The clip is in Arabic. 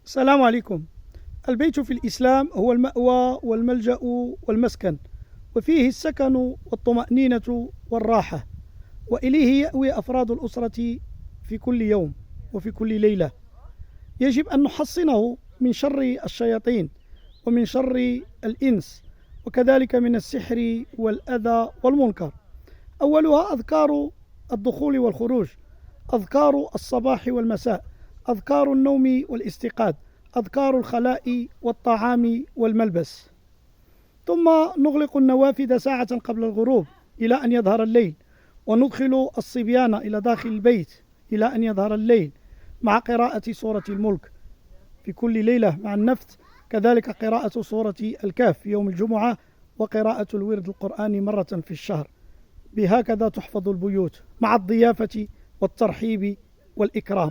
السلام عليكم. البيت في الإسلام هو المأوى والملجأ والمسكن، وفيه السكن والطمأنينة والراحة، وإليه يأوي أفراد الأسرة في كل يوم وفي كل ليلة. يجب أن نحصنه من شر الشياطين ومن شر الإنس، وكذلك من السحر والأذى والمنكر. أولها أذكار الدخول والخروج، أذكار الصباح والمساء، أذكار النوم والاستيقاظ، أذكار الخلاء والطعام والملبس. ثم نغلق النوافذ ساعة قبل الغروب إلى أن يظهر الليل، وندخل الصبيان إلى داخل البيت إلى أن يظهر الليل، مع قراءة سورة الملك في كل ليلة مع النفث، كذلك قراءة سورة الكهف يوم الجمعة، وقراءة الورد القرآني مرة في الشهر. بهكذا تحفظ البيوت مع الضيافة والترحيب والإكرام.